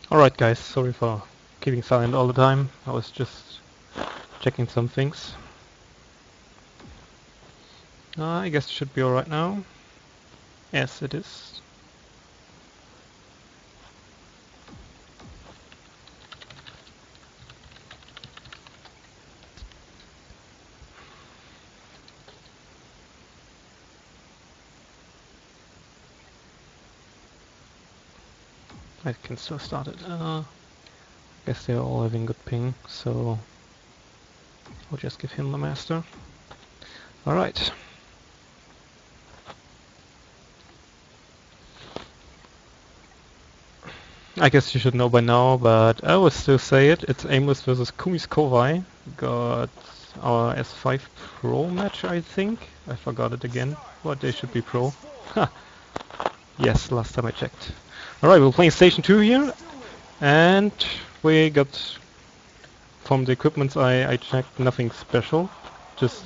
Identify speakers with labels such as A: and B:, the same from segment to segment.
A: Alright guys, sorry for keeping silent all the time. I was just checking some things. I guess it should be alright now. Yes, it is. I can still start it. Guess they're all having good ping, so I'll just give him the master. Alright. I guess you should know by now, but I will still say it. It's Aimless versus Kumi's Kowai. Got our S5 Pro match, I think. I forgot it again. But they should be Pro. Ha! Yes, last time I checked. Alright, we're playing Station 2 here. And we got, from the equipment I checked, nothing special. Just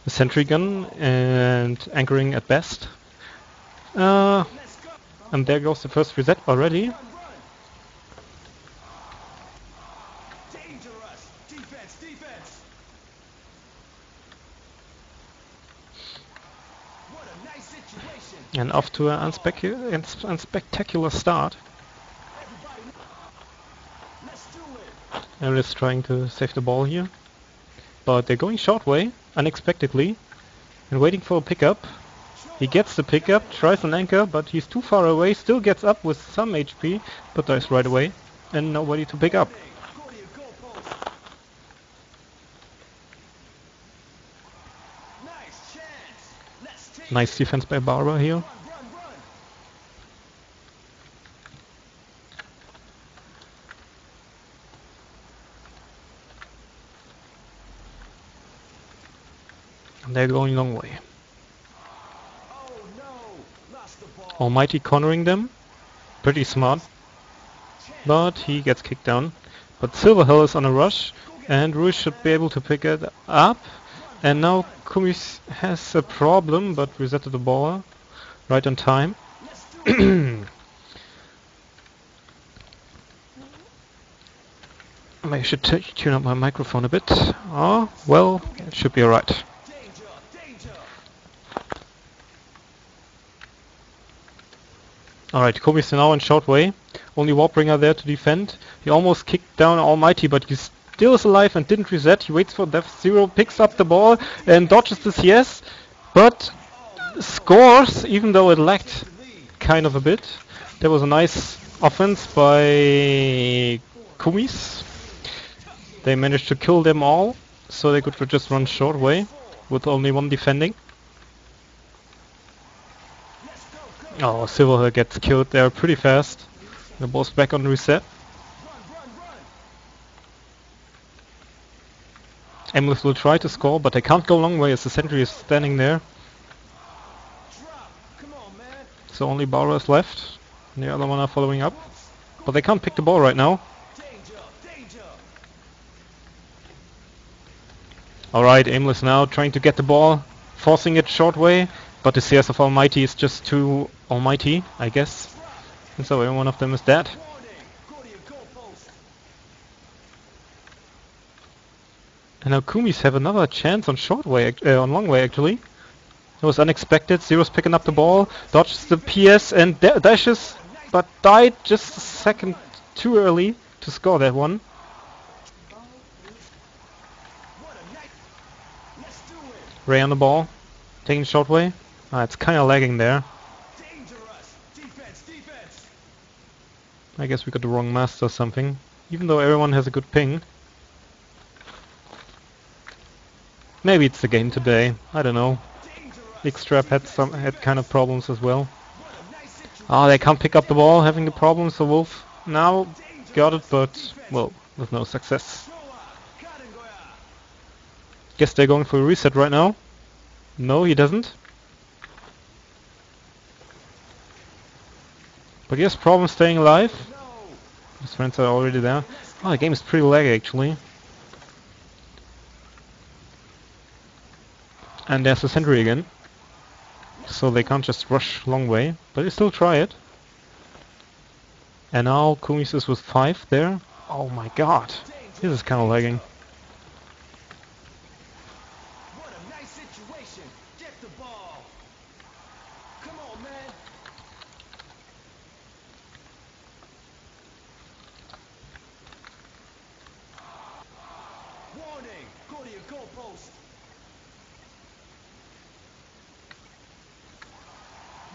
A: a sentry gun and anchoring at best. And there goes the first reset already. And off to an unspectacular start. Aimless trying to save the ball here. But they're going short way, unexpectedly, and waiting for a pickup. He gets the pickup, tries an anchor, but he's too far away, still gets up with some HP, but dies right away, and nobody to pick up. Nice defense by Barber here. And they're going long way. Almighty cornering them. Pretty smart. But he gets kicked down. But Silverhill is on a rush, and Ruiz should be able to pick it up. And now Kumi has a problem, but resetted the ball right on time. I should tune up my microphone a bit. Oh, well, it should be alright. Alright, Kumi's now in short way. Only Warbringer there to defend. He almost kicked down Almighty, but he still is alive and didn't reset. He waits for Death Zero, picks up the ball and dodges the CS, but scores, even though it lacked kind of a bit. There was a nice offense by Kumis. They managed to kill them all, so they could just run short way with only one defending. Oh, Silverhill gets killed there pretty fast. The ball's back on reset. Aimless will try to score, but they can't go a long way as the sentry is standing there. So only Bauer is left. And the other one are following up. But they can't pick the ball right now. Alright, Aimless now trying to get the ball, forcing it short way. But the CS of Almighty is just too almighty, I guess. And so every one of them is dead. And now Kumis have another chance on short way, on long way actually. It was unexpected. Zero's picking up the ball, dodges the PS and dashes, but died just a second too early to score that one. Ray on the ball, taking short way. It's kind of lagging there. I guess we got the wrong master or something, even though everyone has a good ping. Maybe it's the game today, I don't know. X-Trap had kind of problems as well. They can't pick up the ball, having the problem, so Wolf now got it, but, well, with no success. Guess they're going for a reset right now. No, he doesn't. But he has problems staying alive. His friends are already there. The game is pretty laggy actually. And there's a sentry again. So they can't just rush long way, but they still try it. And now Kumis is with 5 there. Oh my god. This is kind of lagging.
B: What a nice situation. Get the ball. Come on, man. Warning. Go to your goalpost.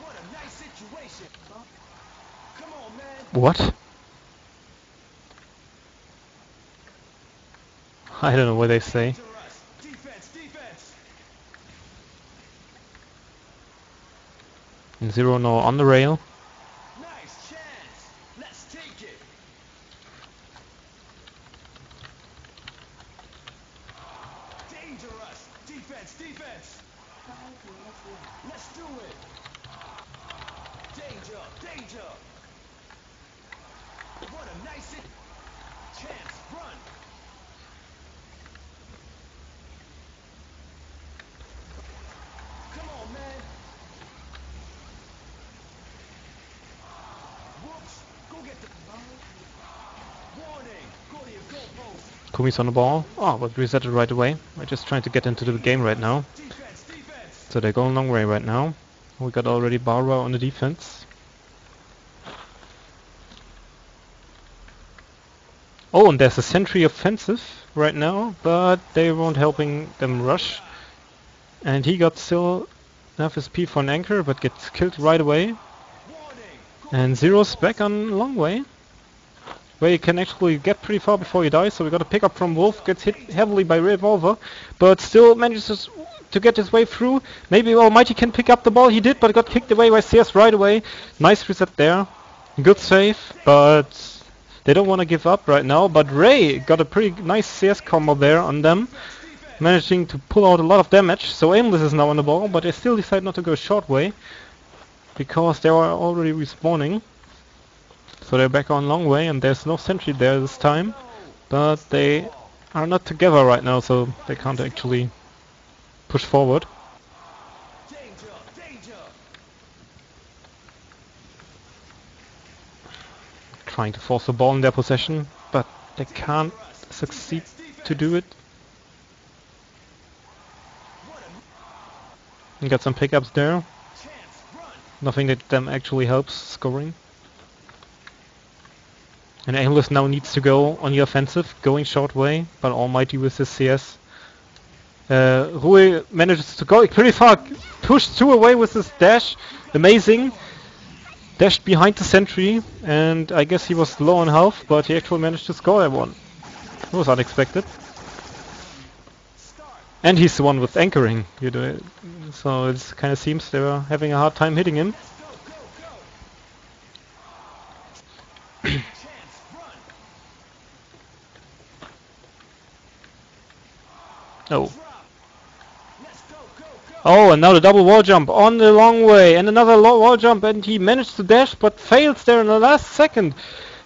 B: What a nice situation. Come on, man.
A: What? I don't know what they say.
B: Dangerous. Defense, defense.
A: And 0 now on the rail.
B: Nice chance. Let's take it. Dangerous. Defense, defense. Let's do it. Danger, danger. What a nice chance. Run. Come on, man. Whoops. Go get the warning. Go to your goalpost.
A: Kumi's on the ball. Oh, but reset it right away. I'm just trying to get into the game right now.
B: Defense, defense.
A: So they're going a long way right now. We got already Barra on the defense. Oh, and there's a sentry offensive right now, but they weren't helping them rush. And he got still enough SP for an anchor, but gets killed right away.
B: Warning.
A: And Zero's back on a long way, where you can actually get pretty far before you die. So we got a pick up from Wolf, gets hit heavily by Revolver, but still manages to get his way through. Maybe Almighty can pick up the ball. He did, but got kicked away by CS right away. Nice reset there. Good save, but they don't want to give up right now. But Ray got a pretty nice CS combo there on them, managing to pull out a lot of damage. So Aimless is now on the ball, but they still decide not to go short way, because they are already respawning. So they're back on long way, and there's no sentry there this time. But they are not together right now, so they can't actually push forward.
B: Danger, danger.
A: Trying to force the ball in their possession, but they can't succeed to do it. And got some pickups there.
B: Chance. Run.
A: Nothing that them actually helps scoring. And Aimless now needs to go on the offensive, going short way, but Almighty with his CS. Rui manages to go pretty far, pushed 2 away with his dash, amazing. Dashed behind the sentry, and I guess he was low on health, but he actually managed to score that one. It was unexpected. And he's the one with anchoring, you know, so it kind of seems they were having a hard time hitting him. Oh. Oh, and now the double wall jump on the long way, and another wall jump, and he managed to dash, but fails there in the last second.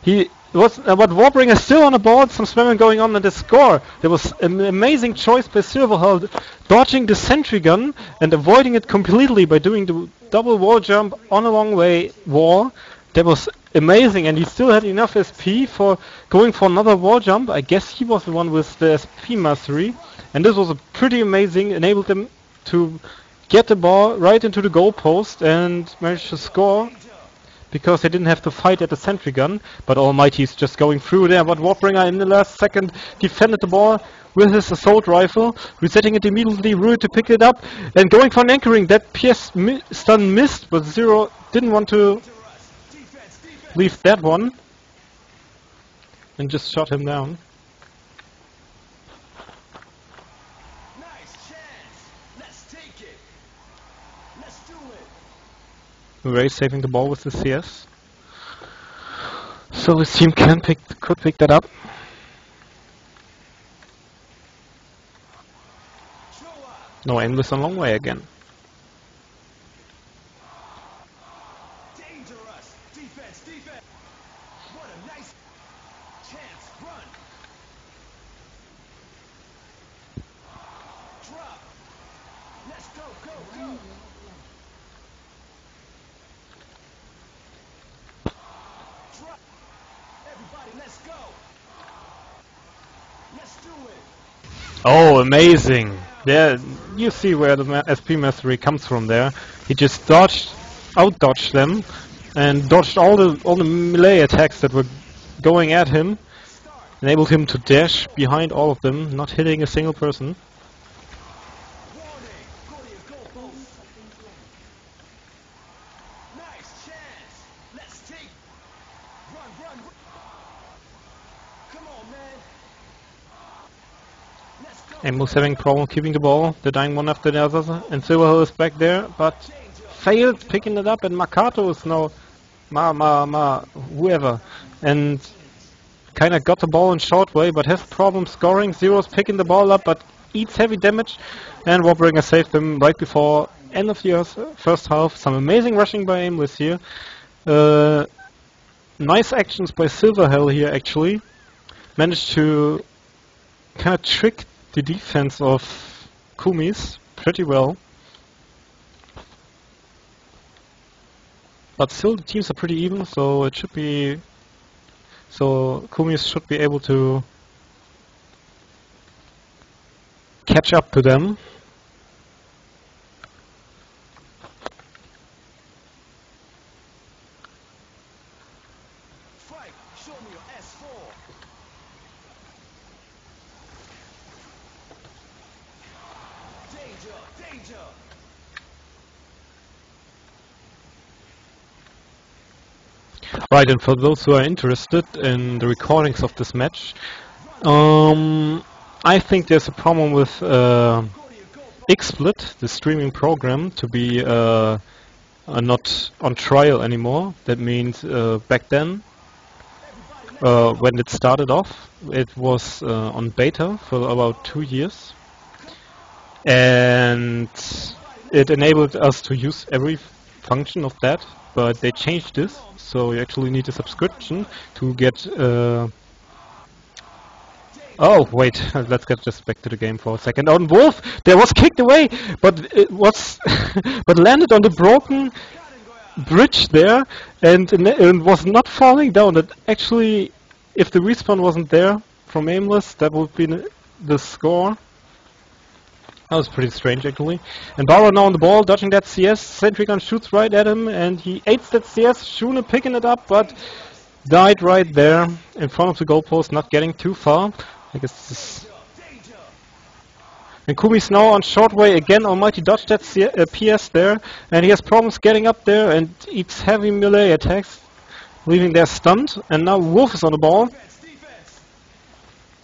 A: He was, but Warbringer still on the board, some spamming going on, and the score. There was an amazing choice by Silverhull, dodging the sentry gun and avoiding it completely by doing the double wall jump on a long way wall. That was amazing, and he still had enough SP for going for another wall jump. I guess he was the one with the SP mastery, and this was a pretty amazing, enabled them to get the ball right into the goal post and manage to score, because they didn't have to fight at the sentry gun. But Almighty's just going through there, but Warbringer in the last second defended the ball with his assault rifle, resetting it immediately, Rui to pick it up, and going for an anchoring. That PS stun missed, but Zero didn't want to leave that one, and just shot him down. Ray saving the ball with the CS. So his team could pick that up. No, Aimless on long way again.
B: Dangerous. Defense, defense. What a nice chance. Run. Drop. Let's go, go, go. Drop. Everybody, let's go. Let's do it.
A: Oh, amazing! There, you see where the SP mastery comes from there. He just out-dodged them, and dodged all the melee attacks that were going at him. Enabled him to dash behind all of them, not hitting a single person.
B: Warning. Go to your goal post. Nice chance. Let's take. Run. Come on, man. Let's go.
A: Aimless having problem keeping the ball. They're dying one after the other, and Silverhill is back there, but failed picking it up, and Makato is now whoever, and kinda got the ball in short way, but has problems scoring. Zero's picking the ball up, but eats heavy damage, and Warbringer saved them right before end of the first half. Some amazing rushing by Aimless here. Nice actions by Silverhill here actually. Managed to kind of trick the defense of Kumi's pretty well. But still the teams are pretty even, so it should be... So Kumi's should be able to catch up to them.
B: Fight. Show me your S4. Danger.
A: Right, and for those who are interested in the recordings of this match, I think there's a problem with XSplit, the streaming program, to be not on trial anymore. That means back then, when it started off, it was on beta for about 2 years, and it enabled us to use every function of that, but they changed this, so you actually need a subscription to get... Oh, wait, let's get just back to the game for a second. On Wolf, there was kicked away, but it was but landed on the broken bridge there, and was not falling down. That actually, if the respawn wasn't there from Aimless, that would be the score. That was pretty strange actually. And Barrow now on the ball, dodging that CS. Sentry gun shoots right at him, and he aids that CS. Shuna picking it up, but died right there in front of the goalpost, not getting too far. I guess this. And Kumi's now on short way again. Almighty dodged that PS there, and he has problems getting up there and eats heavy melee attacks, leaving there stunned. And now Wolf is on the ball.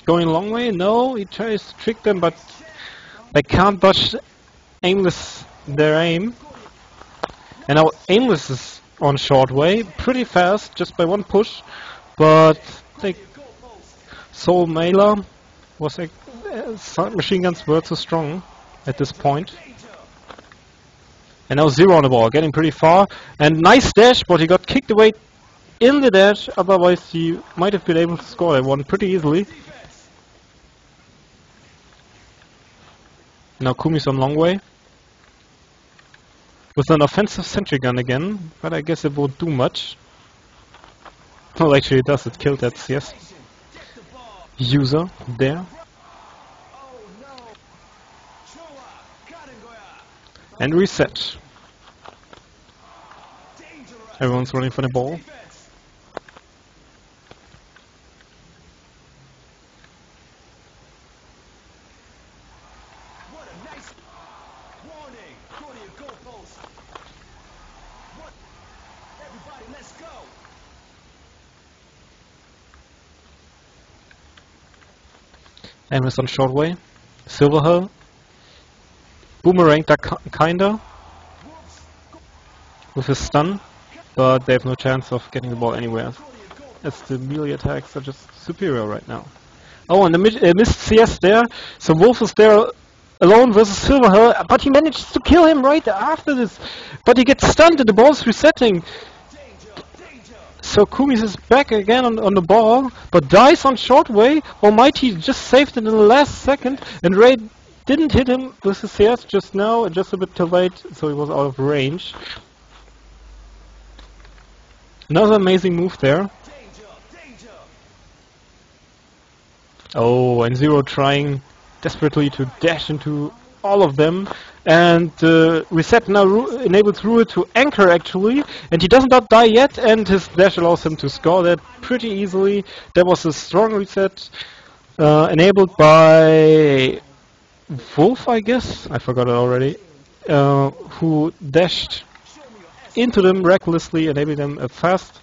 A: Going a long way? No, he tries to trick them, but they can't dodge Aimless their aim. And now Aimless is on short way, pretty fast, just by one push, but they Soul Mailer was machine guns were too strong at this point. And now Zero on the ball, getting pretty far. And nice dash, but he got kicked away in the dash, otherwise he might have been able to score that one pretty easily. Now Kumi's on long way. With an offensive sentry gun again, but I guess it won't do much. Well, actually it does, it killed that CS user there. And reset. Everyone's running for the ball.
B: What a nice warning. Go to your goal post. What? Everybody, let's go.
A: Aimless on short way. Silverhill. Boomeranged that kinda with his stun, but they have no chance of getting the ball anywhere, as the melee attacks are just superior right now. Oh, and the missed CS there, so Wolf is there alone versus Silverhill, but he manages to kill him right after this, but he gets stunned and the ball's resetting. So Kumis is back again on the ball, but dies on short way. Almighty just saved it in the last second, and Ray didn't hit him with his CS just now, just a bit too late, so he was out of range. Another amazing move there. Oh, and Zero trying desperately to dash into all of them. And Reset now enables Rue to anchor actually, and he does not die yet, and his dash allows him to score that pretty easily. That was a strong reset enabled by Wolf, I guess? I forgot it already. Who dashed into them recklessly, enabling them a fast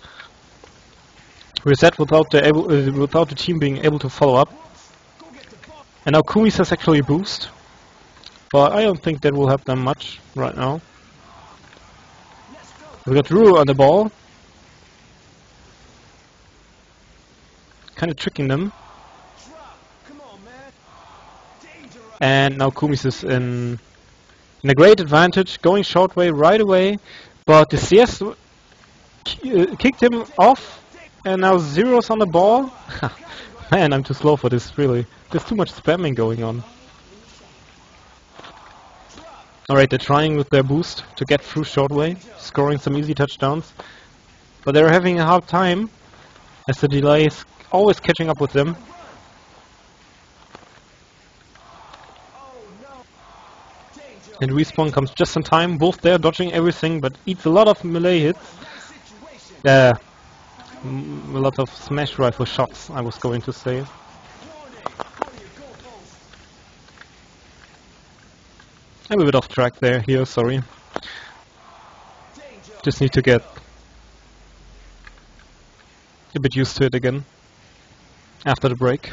A: reset without the team being able to follow up. And now Kumi has actually a boost, but I don't think that will help them much right now. We got Ruru on the ball, kind of tricking them. And now Kumis is in a great advantage, going short way right away, but the CS kicked him off, and now Zero's on the ball. Man, I'm too slow for this, really. There's too much spamming going on. Alright, they're trying with their boost to get through short way, scoring some easy touchdowns, but they're having a hard time as the delay is always catching up with them. And Respawn comes just in time, both there dodging everything, but eats a lot of melee hits. Yeah, a lot of smash rifle shots, I was going to say. I'm a bit off track here, sorry. Just need to get a bit used to it again after the break.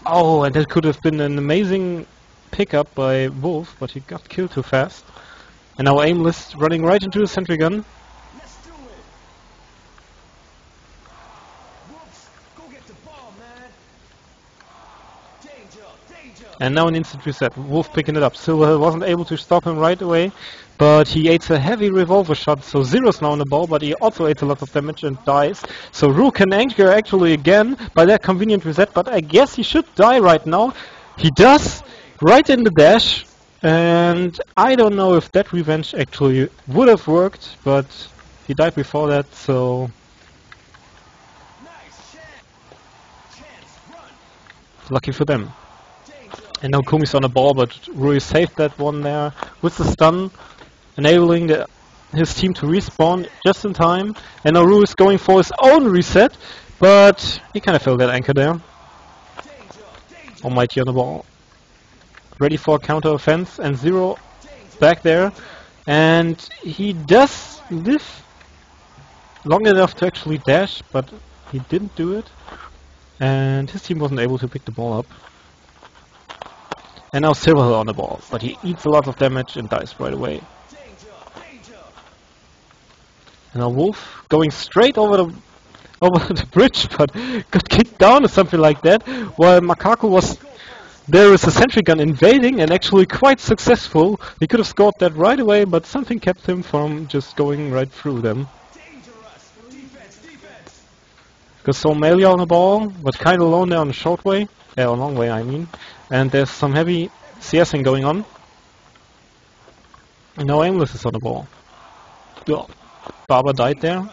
A: Oh, and that could have been an amazing pickup by Wolf, but he got killed too fast. And now Aimless running right into the sentry gun. And now an instant reset. Wolf picking it up. Silverhill wasn't able to stop him right away, but he ate a heavy revolver shot. So Zero's now on the ball, but he also ate a lot of damage and dies. So Rue can anchor actually again by that convenient reset, but I guess he should die right now. He does, right in the dash, and I don't know if that revenge actually would have worked, but he died before that, so lucky for them. And now Kumi's on the ball, but Rui saved that one there with the stun, enabling his team to respawn just in time. And now Rui is going for his own reset, but he kind of failed that anchor there. Almighty on the ball, ready for a counter offense, and Zero back there. And he does live long enough to actually dash, but he didn't do it. And his team wasn't able to pick the ball up. And now Silverhill on the ball, but he eats a lot of damage and dies right away. And now Wolf going straight over the bridge, but got kicked down or something like that, while Makaku was there with a sentry gun invading and actually quite successful. He could have scored that right away, but something kept him from just going right through them. Got Somalia on the ball, but kind of alone there on the short way. Yeah, on long way, I mean. And there's some heavy CSing going on. And now Aimless is on the ball. Oh, Barber died there.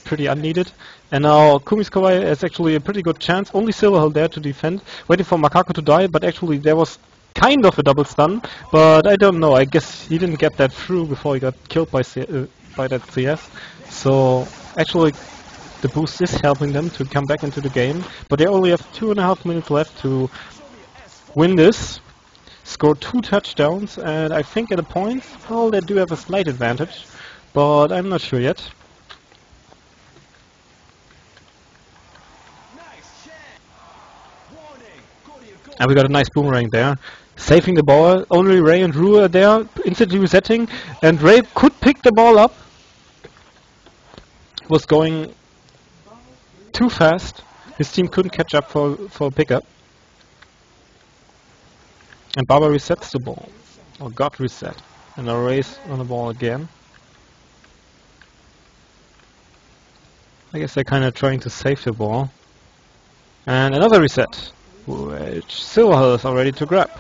A: Pretty unneeded. And now Kumi's Kowai has actually a pretty good chance. Only Silverhill there to defend. Waiting for Makaku to die, but actually there was kind of a double stun. But I don't know, I guess he didn't get that through before he got killed by that CS. So actually the boost is helping them to come back into the game. But they only have 2.5 minutes left to win this, score 2 touchdowns, and I think at the points, well, they do have a slight advantage, but I'm not sure yet. And we got a nice boomerang there, saving the ball. Only Ray and Rue are there, instantly resetting, and Ray could pick the ball up. Was going too fast. His team couldn't catch up for a pickup. And Baba resets the ball, or got reset, and a race on the ball again. I guess they're kind of trying to save the ball. And another reset, which Silverhill is already to grab.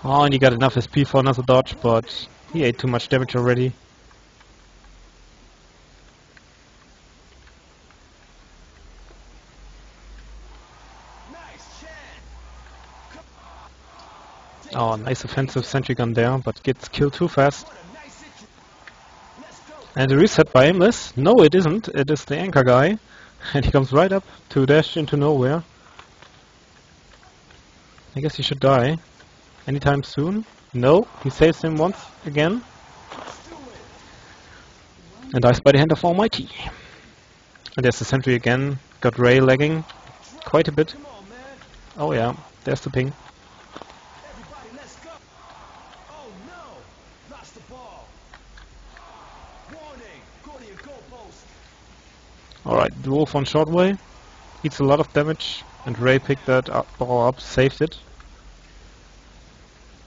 A: Oh, and he got enough SP for another dodge, but he ate too much damage already. Oh, nice offensive sentry gun there, but gets killed too fast.
B: What a nice intro. Let's go.
A: And a reset by Aimless. No, it isn't. It is the anchor guy. And he comes right up to dash into nowhere. I guess he should die. Anytime soon. No, he saves him once again.
B: Let's do it.
A: And dies by the hand of Almighty. And there's the sentry again. Got Ray lagging quite a bit.
B: Come on, man.
A: Oh yeah, there's the ping.
B: Everybody, let's go. Oh no. Lost the ball. Warning. Go to your goalpost.
A: Alright, the wolf on shortway. Eats a lot of damage. And Ray picked that ball up, saved it.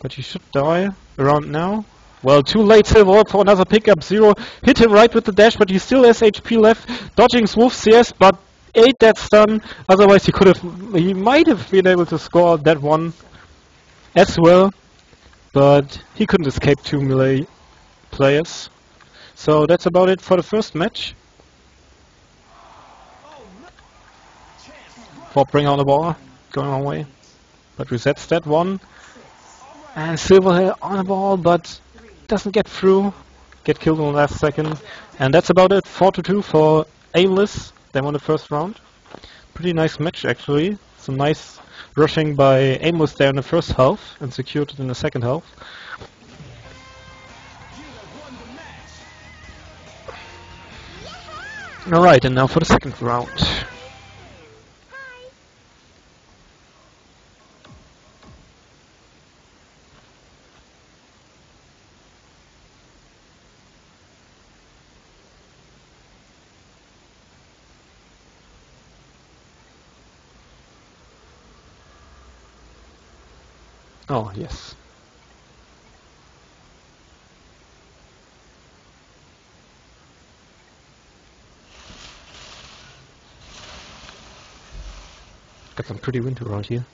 A: But he should die around now. Well, too late, Silver for another pickup. Zero hit him right with the dash, but he still has HP left. Dodging Wolf CS, but ate that stun. Otherwise, he might have been able to score that one as well. But he couldn't escape two melee players. So that's about it for the first match.
B: Oh no. Chance.
A: For bring on the ball, going our way. But resets that one. And Silver here on the ball, but doesn't get through. Get killed in the last second. And that's about it. 4-2 for Aimless. They won the first round. Pretty nice match actually. Some nice rushing by Aimless there in the first half and secured it in the second half.
B: You have won the match.
A: Alright, and now for the second round. Oh, yes. Got some pretty wind around here.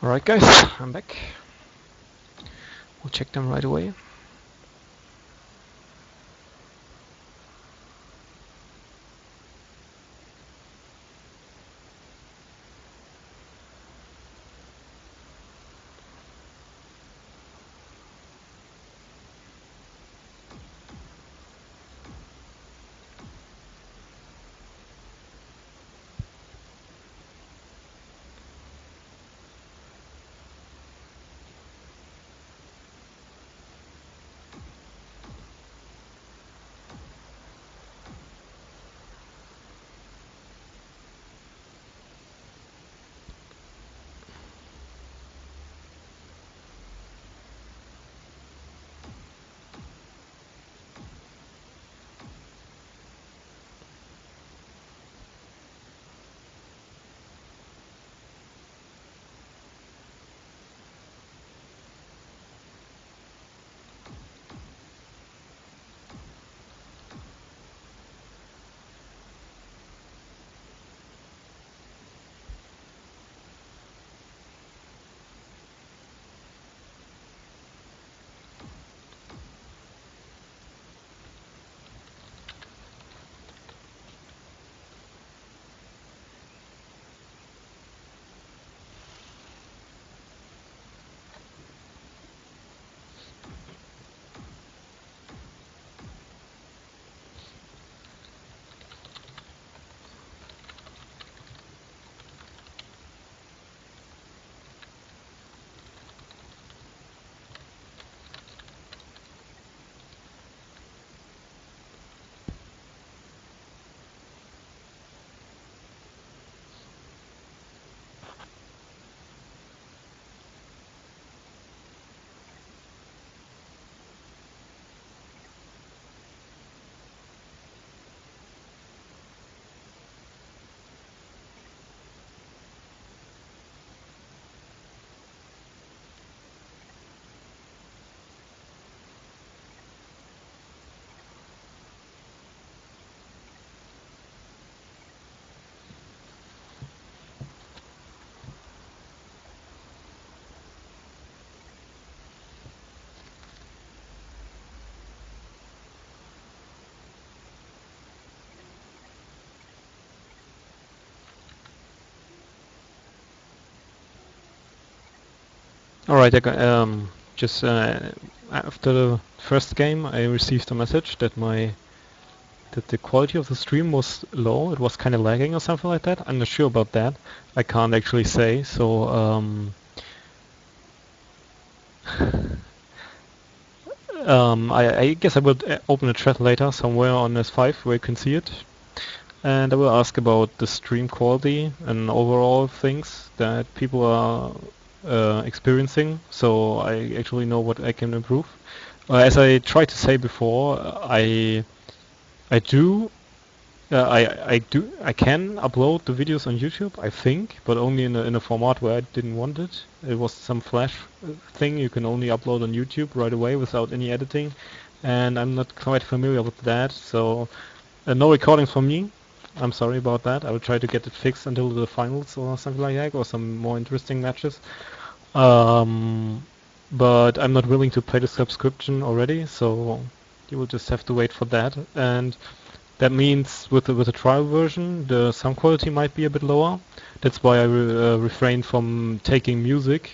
A: Alright guys, I'm back. We'll check them right away. Alright, just after the first game, I received a message that the quality of the stream was low. It was kind of lagging or something like that. I'm not sure about that. I can't actually say. So I guess I will open a chat later somewhere on S5 where you can see it, and I will ask about the stream quality and overall things that people are experiencing, so I actually know what I can improve. As I tried to say before, I do I can upload the videos on YouTube, I think, but only in a format where I didn't want it. It was some Flash thing you can only upload on YouTube right away without any editing, and I'm not quite familiar with that, so no recordings from me. I'm sorry about that. I will try to get it fixed until the finals or something like that, or some more interesting matches. Um, but I'm not willing to pay the subscription already, so you will just have to wait for that. And that means with the trial version, the sound quality might be a bit lower. That's why I refrain from taking music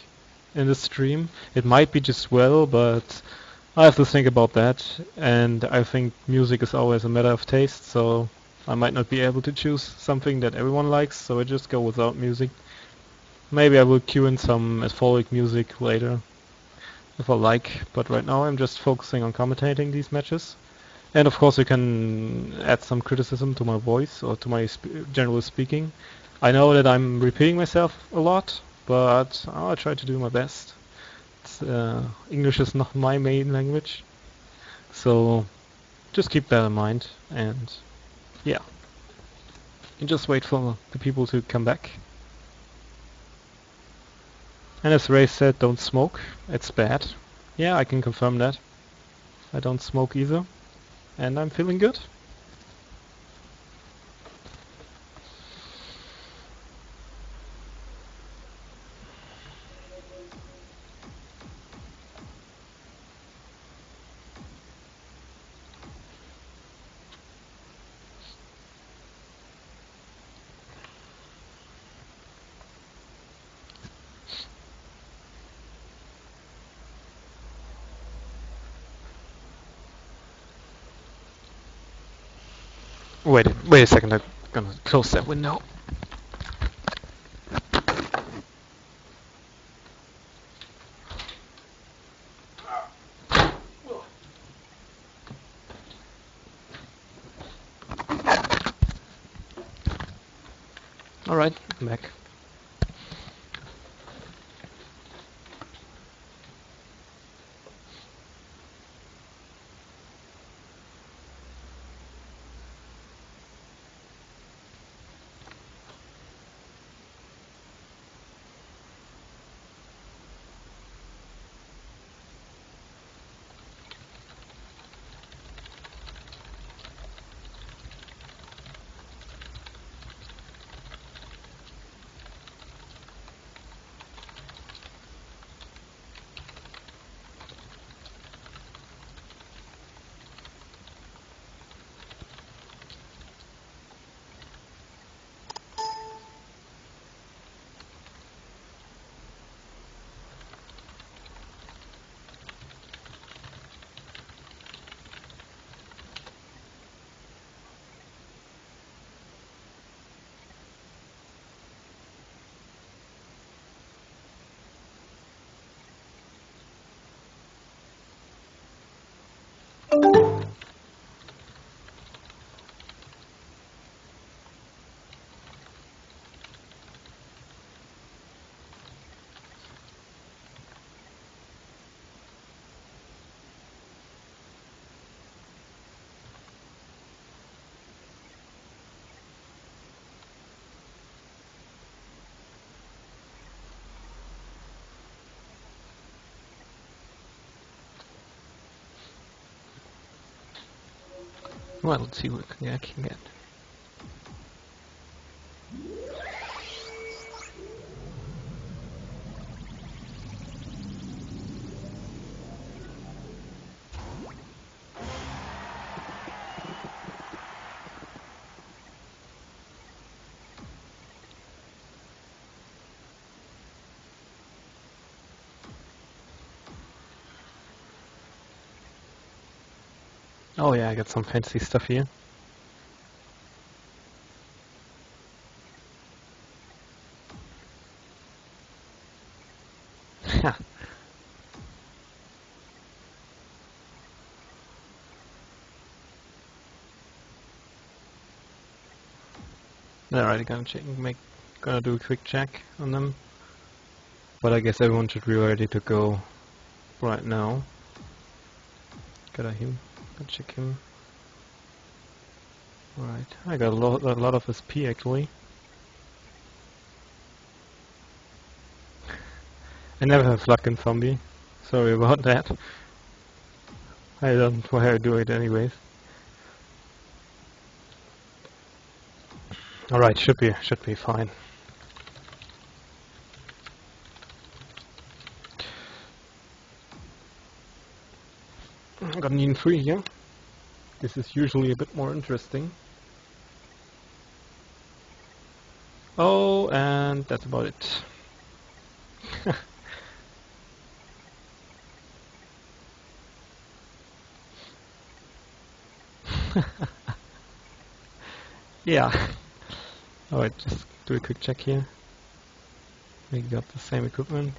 A: in the stream. It might be just well, but I have to think about that. And I think music is always a matter of taste, so I might not be able to choose something that everyone likes, so I just go without music. Maybe I will cue in some S4L music later if I like, but right now I'm just focusing on commentating these matches. And of course you can add some criticism to my voice or to my general speaking. I know that I'm repeating myself a lot, but I'll try to do my best. English is not my main language, so just keep that in mind. And yeah, and just wait for the people to come back. And as Ray said, don't smoke. It's bad. Yeah, I can confirm that. I don't smoke either, and I'm feeling good. Wait a second. I'm gonna close that window. All right, I'm back. Well, let's see what I can get. Oh yeah, I got some fancy stuff here. Alright, gonna do a quick check on them. But I guess everyone should be ready to go right now. Gotta check him. Alright, I got a lot of SP actually. I never have luck in zombie. Sorry about that. I don't know how I do it anyways. Alright, should be fine. Got an even 3 here. This is usually a bit more interesting. Oh, and that's about it. Yeah. Alright, just do a quick check here. We got the same equipment.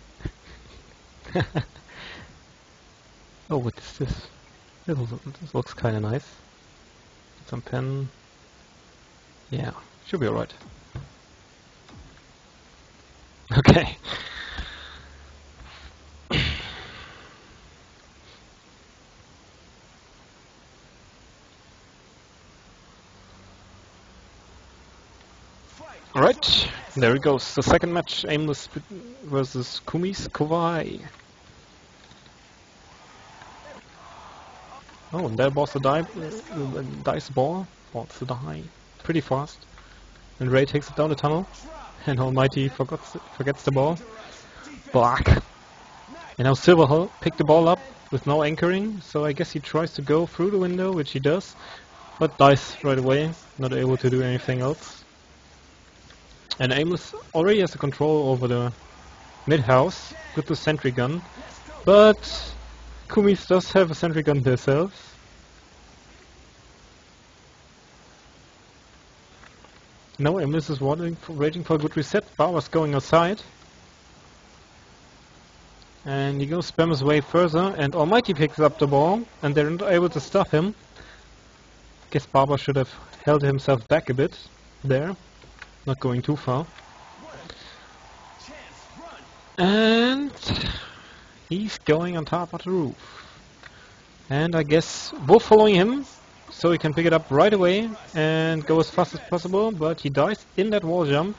A: Oh, what is this? This looks kinda nice. Some pen. Yeah, should be alright. Okay. Alright, there it goes. The second match, Aimless versus Kumi's Kowai. Oh, and there was the dice ball. What's the die? Pretty fast. And Ray takes it down the tunnel. And Almighty forgets the ball. Black. And now Silverhull picked the ball up with no anchoring, so I guess he tries to go through the window, which he does, but dies right away, not able to do anything else. And Aimless already has the control over the mid-house with the sentry gun, but Kumi does have a sentry gun themselves. Now Aimless is waiting for a good reset. Barber's going outside. And he goes spam his way further, and Almighty picks up the ball, and they're not able to stop him. Guess Barber should have held himself back a bit there, not going too far. And he's going on top of the roof. And I guess both following him, so he can pick it up right away and go as fast as possible, but he dies in that wall jump.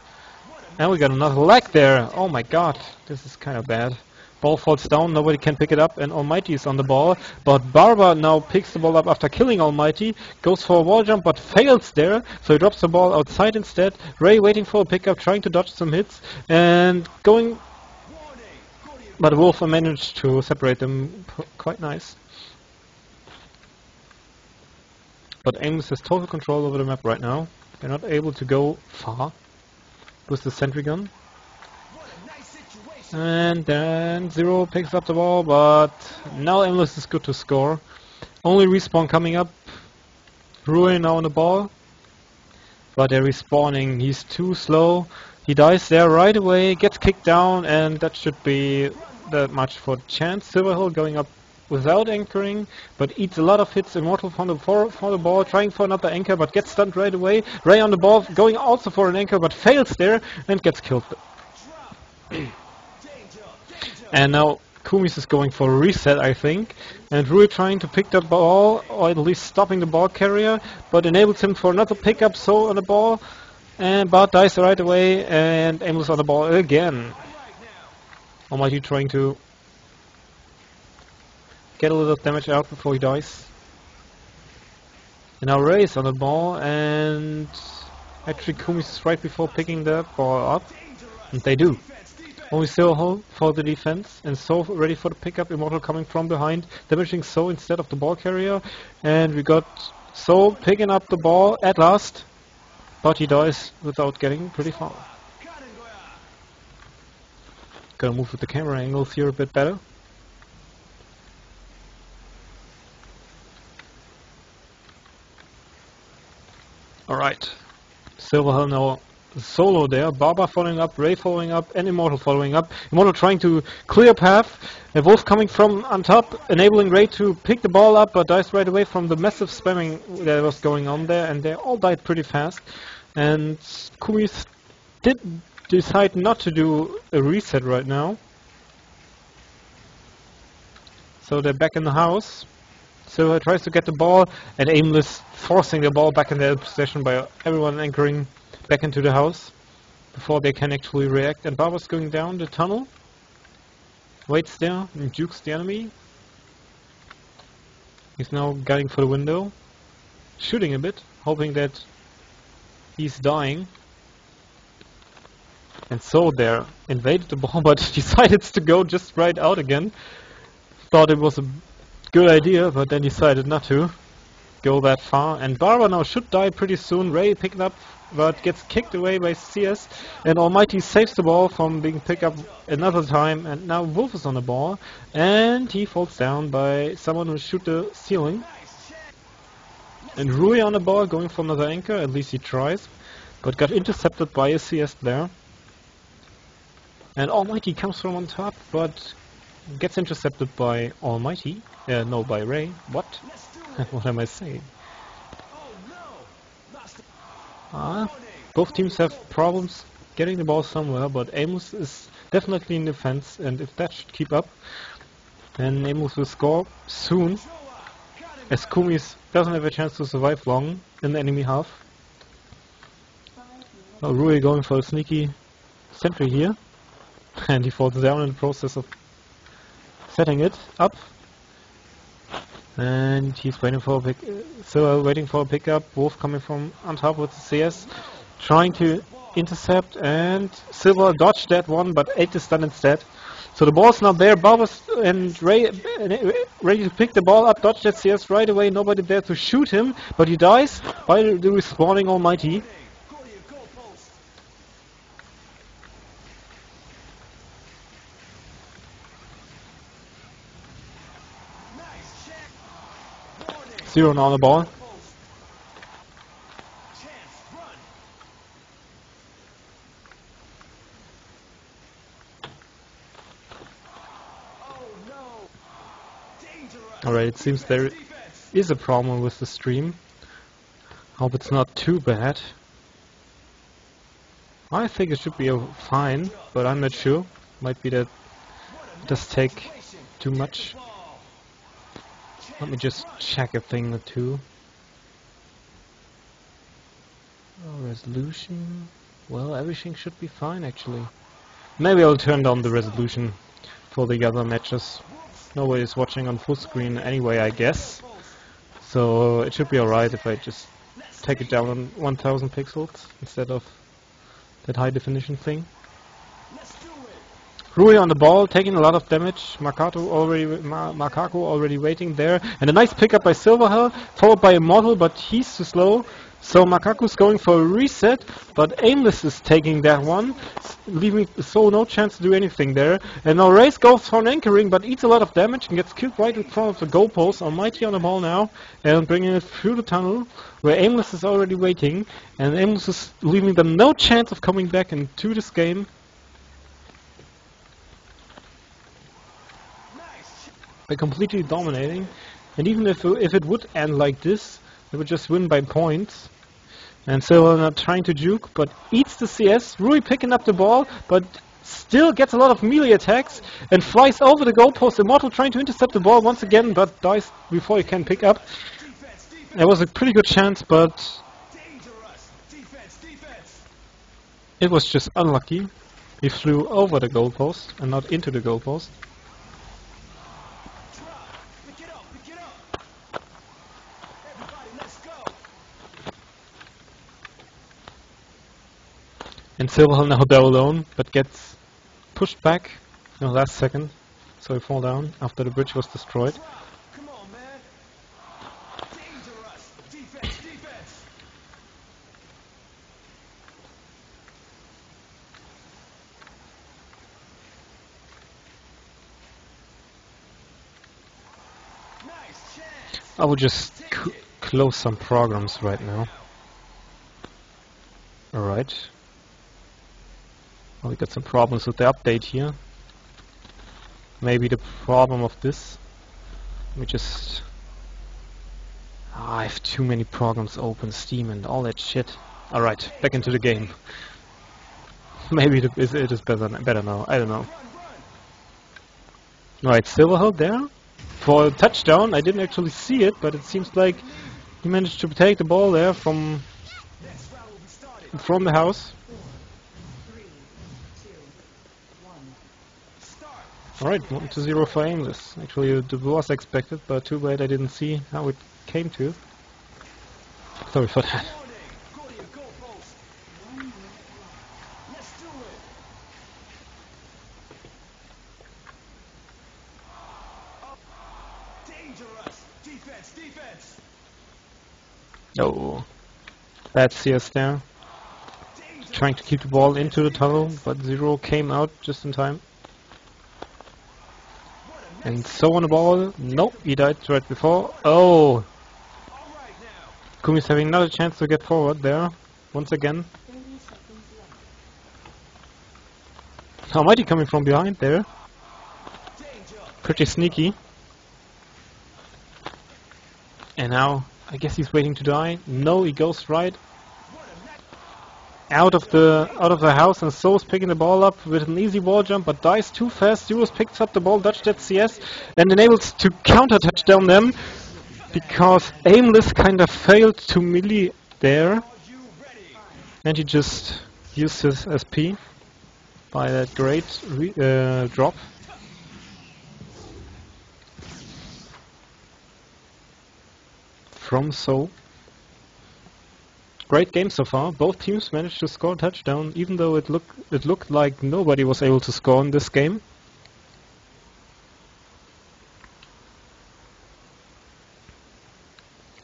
A: And we got another lag there. Oh my god, this is kind of bad. Ball falls down, nobody can pick it up, and Almighty is on the ball. But Barber now picks the ball up after killing Almighty, goes for a wall jump but fails there, so he drops the ball outside instead. Ray waiting for a pickup, trying to dodge some hits, and going... But Wolf managed to separate them quite nice. But Aimless has total control over the map right now. They're not able to go far with the sentry gun. And then Zero picks up the ball, but now Aimless is good to score. Only respawn coming up. Ruin now on the ball. But they're respawning. He's too slow. He dies there right away, gets kicked down, and that should be that much for chance. Silverhill going up without anchoring, but eats a lot of hits. Immortal for the ball, trying for another anchor, but gets stunned right away. Ray on the ball, going also for an anchor, but fails there, and gets killed. And now Kumis is going for a reset, I think, and Rui trying to pick the ball, or at least stopping the ball carrier, but enables him for another pickup, so on the ball, and Bart dies right away, and Aimless on the ball again. Almighty trying to get a little damage out before he dies. And now Ray is on the ball, and actually Kumis is right before picking the ball up, and they do. Only Silverhull for the defense, and So ready for the pickup. Immortal coming from behind, damaging So instead of the ball carrier. And we got So picking up the ball at last, but he dies without getting pretty far. Gonna move with the camera angles here a bit better. Alright. Silverhell now solo there. Barber following up, Ray following up, and Immortal following up. Immortal trying to clear path. And Wolf coming from on top, enabling Ray to pick the ball up, but dies right away from the massive spamming that was going on there, and they all died pretty fast. And Kumi did decide not to do a reset right now. So they're back in the house. Silver tries to get the ball, and Aimless forcing the ball back in their possession by everyone anchoring back into the house before they can actually react. And Barber's going down the tunnel, waits there and jukes the enemy. He's now gunning for the window, shooting a bit, hoping that he's dying. And so there, invaded the ball, but decided to go just right out again. Thought it was a good idea, but then decided not to go that far. And Barber now should die pretty soon. Ray picked up, but gets kicked away by CS. And Almighty saves the ball from being picked up another time. And now Wolf is on the ball, and he falls down by someone who shoot the ceiling. And Rui on the ball, going for another anchor. At least he tries, but got intercepted by a CS there. And Almighty comes from on top, but gets intercepted by Almighty. No, by Ray. What? What am I saying? Both teams have problems getting the ball somewhere, but Aimless is definitely in defense, and if that should keep up, then Aimless will score soon, as Kumi doesn't have a chance to survive long in the enemy half. Oh, Rui going for a sneaky sentry here, and he falls down in the process of setting it up. And he's waiting for a waiting for a pickup. Wolf coming from on top with the CS, trying to intercept, and Silver dodged that one, but ate the stun instead. So the ball's not there. Barber and Ray ready to pick the ball up, dodge that CS right away. Nobody there to shoot him, but he dies by the respawning Almighty. Zero on the ball. Alright, it seems there is a problem with the stream. Hope it's not too bad. I think it should be fine, but I'm not sure. Might be that it does take too much. Let me just check a thing or two. Oh, resolution. Well, everything should be fine actually. Maybe I'll turn down the resolution for the other matches. Nobody's watching on full screen anyway, I guess. So it should be alright if I just take it down on 1000 pixels instead of that high definition thing. Rui on the ball, taking a lot of damage. Makaku already waiting there. And a nice pickup by Silverhell, followed by Immortal, but he's too slow. So Makaku's going for a reset, but Aimless is taking that one, leaving so no chance to do anything there. And now Race goes for an anchoring, but eats a lot of damage and gets killed right in front of the goalpost. Almighty on the ball now, and bringing it through the tunnel, where Aimless is already waiting. And Aimless is leaving them no chance of coming back into this game. By completely dominating, and even if it would end like this, they would just win by points. And Silver not trying to juke, but eats the CS. Rui picking up the ball, but still gets a lot of melee attacks and flies over the goalpost. Immortal trying to intercept the ball once again, but dies before he can pick up. It was a pretty good chance, but it was just unlucky. He flew over the goalpost and not into the goalpost. And Silverhell now there alone, but gets pushed back in the last second, so he fall down after the bridge was destroyed.
B: Come on, man. Dangerous. Defense. Nice chance.
A: I will just close some programs right now. Alright. Well, we got some problems with the update here. Maybe the problem of this. Let me just... I have too many programs open, Steam and all that shit. Alright, back into the game. Maybe it is better now, I don't know. Alright, Silverhill there. For a touchdown, I didn't actually see it, but it seems like he managed to take the ball there from the house. Alright, 1-0 for Aimless. Actually, it was expected, but too bad I didn't see how it came to. Sorry for that. No. Bad CS there. Trying to keep the ball into the tunnel, but Zero came out just in time. And so on the ball. Nope, he died right before. Oh! Kumi's having another chance to get forward there. Once again. How might he coming from behind there? Pretty sneaky. And now, I guess he's waiting to die. No, he goes right out of the house, and So's picking the ball up with an easy wall jump, but dies too fast. Zeros picks up the ball, dodged that CS, and enables to counter touchdown them, because Aimless kind of failed to melee there, and he just used his SP by that great drop. From So. Great game so far. Both teams managed to score a touchdown, even though it looked like nobody was able to score in this game.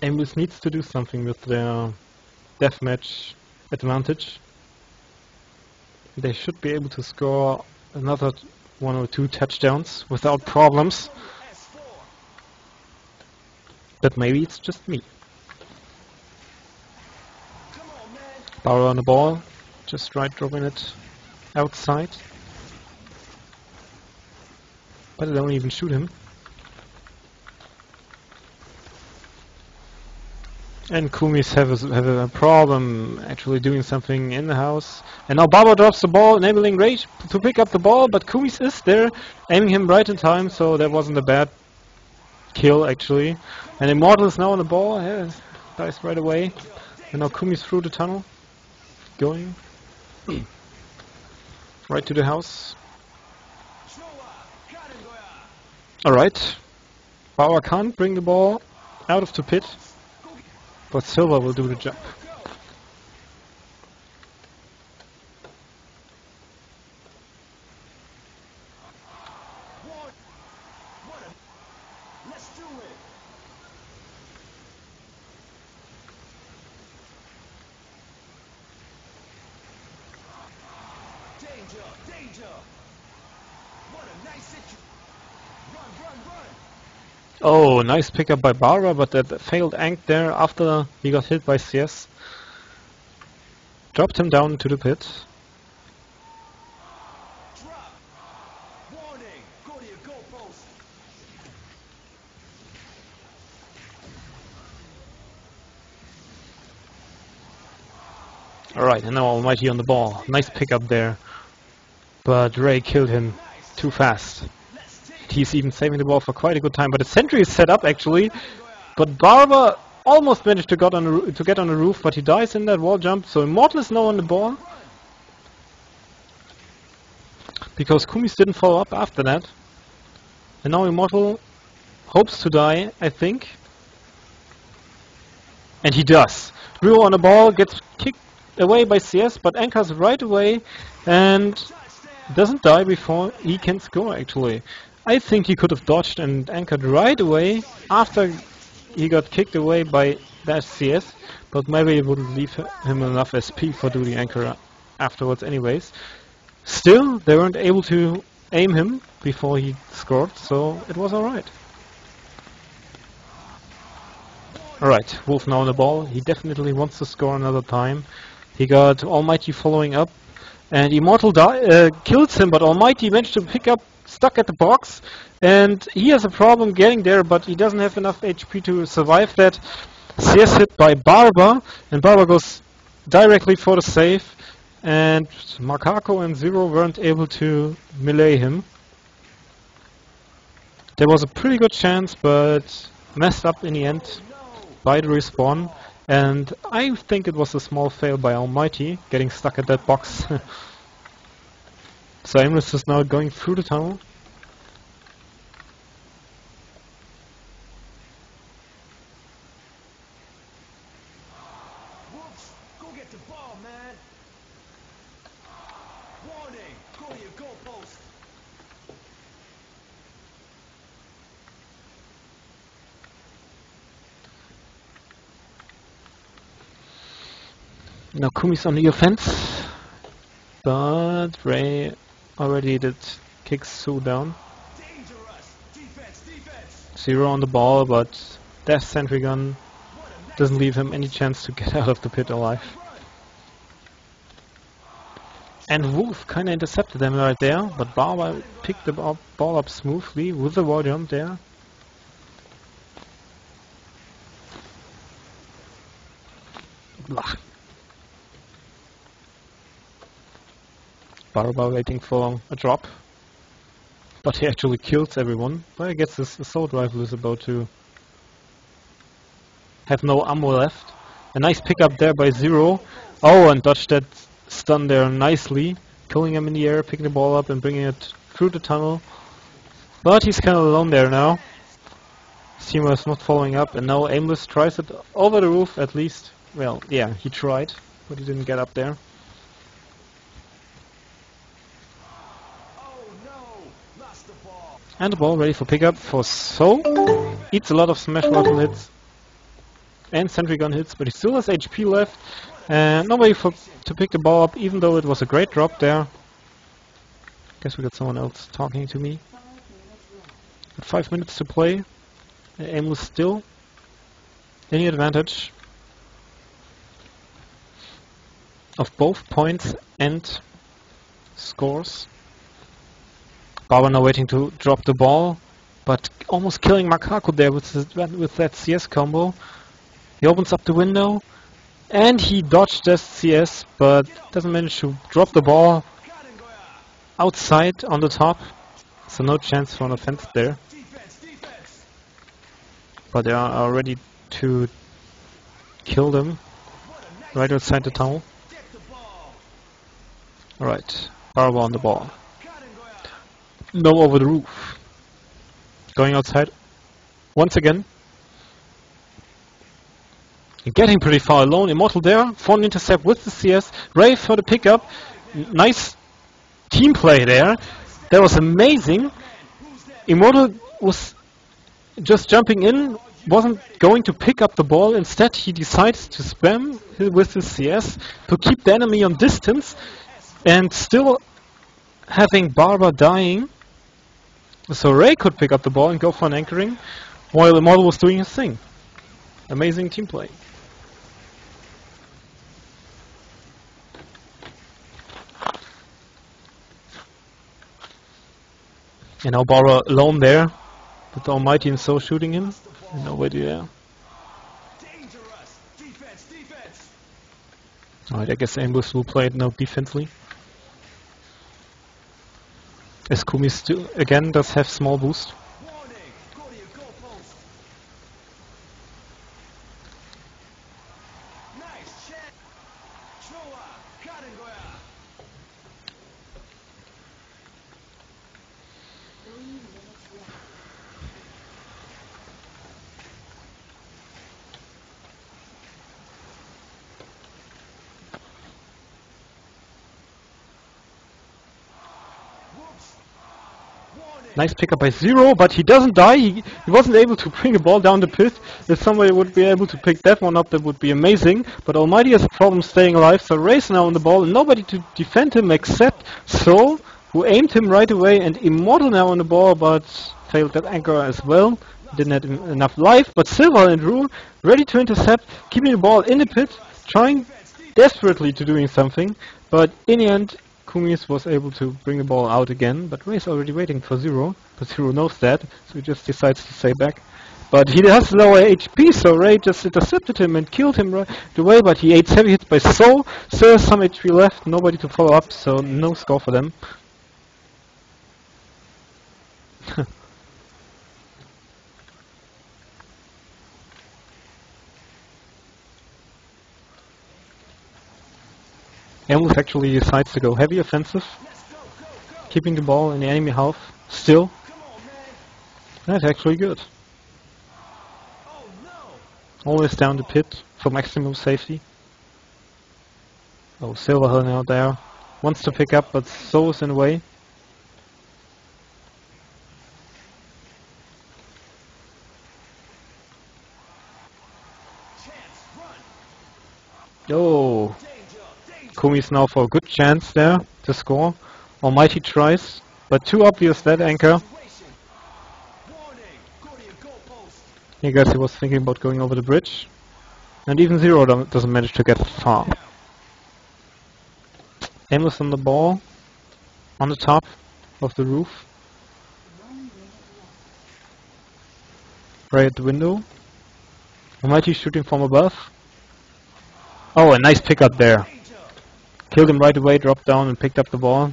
A: Aimless needs to do something with their deathmatch advantage. They should be able to score another 1 or 2 touchdowns without problems. But maybe it's just me. Power on the ball, just right dropping it outside. But I don't even shoot him. And Kumi's have a problem actually doing something in the house. And now Baba drops the ball, enabling Rage to pick up the ball, but Kumi's is there, aiming him right in time, so that wasn't a bad kill actually. And Immortal is now on the ball, yeah, dies right away. And now Kumi's through the tunnel. Going right to the house. Alright. Bauer can't bring the ball out of the pit, but Silver will do the job. Oh, nice pickup by Bara, but that failed Ank there after he got hit by CS. Dropped him down to the pit. Alright, and now Almighty on the ball. Nice pickup there. But Ray killed him too fast. He's even saving the ball for quite a good time, but the sentry is set up actually. But Barber almost managed to get on the roof, but he dies in that wall jump. So Immortal is now on the ball, because Kumis didn't follow up after that. And now Immortal hopes to die, I think. And he does. Rio on the ball, gets kicked away by CS, but anchors right away and doesn't die before he can score actually. I think he could have dodged and anchored right away after he got kicked away by that CS, but maybe it wouldn't leave him enough SP for doing the anchor afterwards anyways. Still, they weren't able to aim him before he scored, so it was alright. Alright, Wolf now on the ball. He definitely wants to score another time. He got Almighty following up, and Immortal kills him, but Almighty managed to pick up, stuck at the box, and he has a problem getting there, but he doesn't have enough HP to survive that. CS hit by Barber, and Barber goes directly for the save, and Makako and Zero weren't able to melee him. There was a pretty good chance, but messed up in the end by the respawn, and I think it was a small fail by Almighty, getting stuck at that box. So Aimless is now going through the tunnel.
B: Whoops! Go get the ball, man! Warning! Go to your goalpost!
A: Now Kumi's on the offense, but Ray already did kick Sue down.
B: Dangerous! Defense! Defense!
A: Zero on the ball, but Death Sentry Gun doesn't leave him any chance to get out of the pit alive. And Wolf kinda intercepted them right there, but Barber picked the ball up smoothly with the wall jump there. Blah. Barber waiting for a drop, but he actually kills everyone. But I guess this assault rifle is about to have no ammo left. A nice pickup there by Zero. Oh, and dodged that stun there nicely, killing him in the air, picking the ball up and bringing it through the tunnel. But he's kind of alone there now. Seymour is not following up, and now Aimless tries it over the roof at least. Well, yeah, he tried, but he didn't get up there. And the ball ready for pickup for So. Eats a lot of smash rifle hits and sentry gun hits, but he still has HP left. And nobody to pick the ball up, even though it was a great drop there. Guess we got someone else talking to me. 5 minutes to play. Aimless still any advantage of both points and scores. Barber now waiting to drop the ball, but almost killing Makako there with that CS combo. He opens up the window, and he dodged that CS, but doesn't manage to drop the ball outside on the top. So no chance for an offense there. But they are ready to kill them right outside the tunnel. Alright, Barber on the ball. No over the roof. Going outside once again. Getting pretty far alone. Immortal there. Phone intercept with the CS. Ray for the pickup. Nice team play there. That was amazing. Immortal was just jumping in. Wasn't going to pick up the ball. Instead he decides to spam with his CS to keep the enemy on distance. And still having Barber dying. So Ray could pick up the ball and go for an anchoring, while Immortal was doing his thing. Amazing team play. And now Barber alone there, with the Almighty and So shooting him. Nobody there. Alright, I guess Aimless will play it now defensively. As Kumi still again does have small boost. Nice pickup by Zero, but he doesn't die. He wasn't able to bring a ball down the pit. If somebody would be able to pick that one up, that would be amazing. But Almighty has a problem staying alive, so Ray's now on the ball, and nobody to defend him except So, who aimed him right away, and Immortal now on the ball, but failed that anchor as well. Didn't have enough life, but Silver and Drew ready to intercept, keeping the ball in the pit, trying desperately to doing something, but in the end, Kumis was able to bring the ball out again, but Ray's already waiting for Zero, but Zero knows that, so he just decides to stay back. But he has lower HP, so Ray just intercepted him and killed him right away, but he ate heavy hits by Soul, still has some HP left, nobody to follow up, so no score for them. Aimless actually decides to go heavy offensive, keeping the ball in the enemy half, still. That's actually good. Always down the pit for maximum safety. Oh, Silverhill now there. Wants to pick up, but Soul's in the way. Oh, Kumi's now for a good chance there to score. Almighty tries, but too obvious that anchor. I guess he was thinking about going over the bridge. And even Zero doesn't manage to get far. Aimless on the ball, on the top of the roof. Right at the window. Almighty shooting from above. Oh, a nice pickup there. Killed him right away, dropped down and picked up the ball.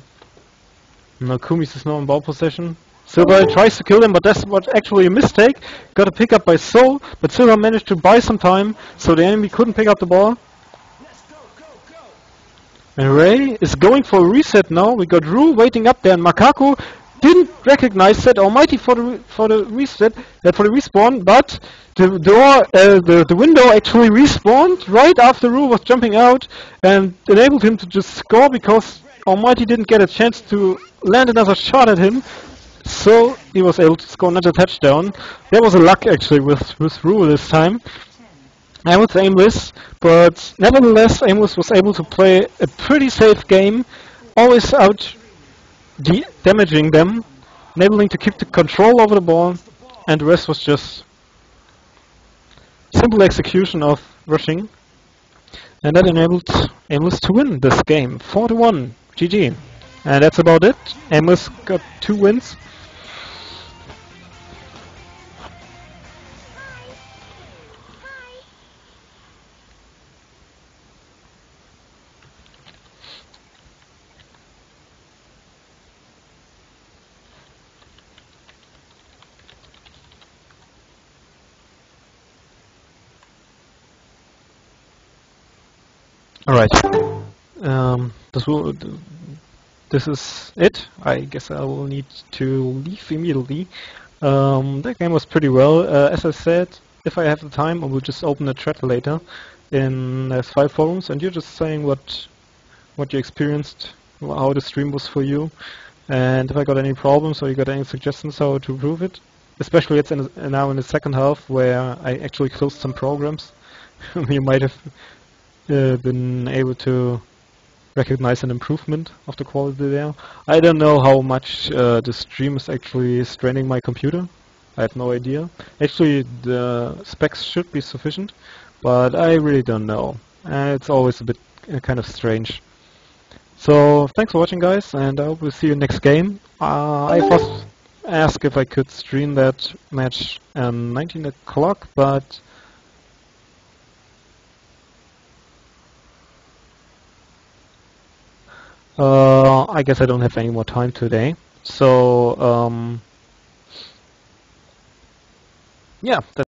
A: Now Kumis is now in ball possession. Silver tries to kill him, but that's what actually a mistake. Got a pick up by Soul, but Silver managed to buy some time, so the enemy couldn't pick up the ball. And Ray is going for a reset now. We got Rue waiting up there, and Makaku didn't recognize that Almighty for the reset, for the respawn, but the window actually respawned right after Rue was jumping out and enabled him to just score because Almighty didn't get a chance to land another shot at him. So he was able to score another touchdown. There was a luck actually with Rue this time. I was Aimless, but nevertheless Aimless was able to play a pretty safe game, always out damaging them, enabling to keep the control over the ball, and the rest was just simple execution of rushing. And that enabled Aimless to win this game, 4-1, GG. And that's about it. Aimless got 2 wins. Alright, this is it. I guess I will need to leave immediately. That game was pretty well. As I said, if I have the time, I will just open a thread later in S5 forums, and you're just saying what you experienced, how the stream was for you, and if I got any problems or you got any suggestions how to improve it. Especially it's now in the second half where I actually closed some programs. You might have been able to recognize an improvement of the quality there. I don't know how much the stream is actually straining my computer. I have no idea. Actually, the specs should be sufficient, but I really don't know. It's always a bit kind of strange. So, thanks for watching, guys, and I hope we'll see you next game. I was asked if I could stream that match at 19 o'clock, but I guess I don't have any more time today. So, yeah, that's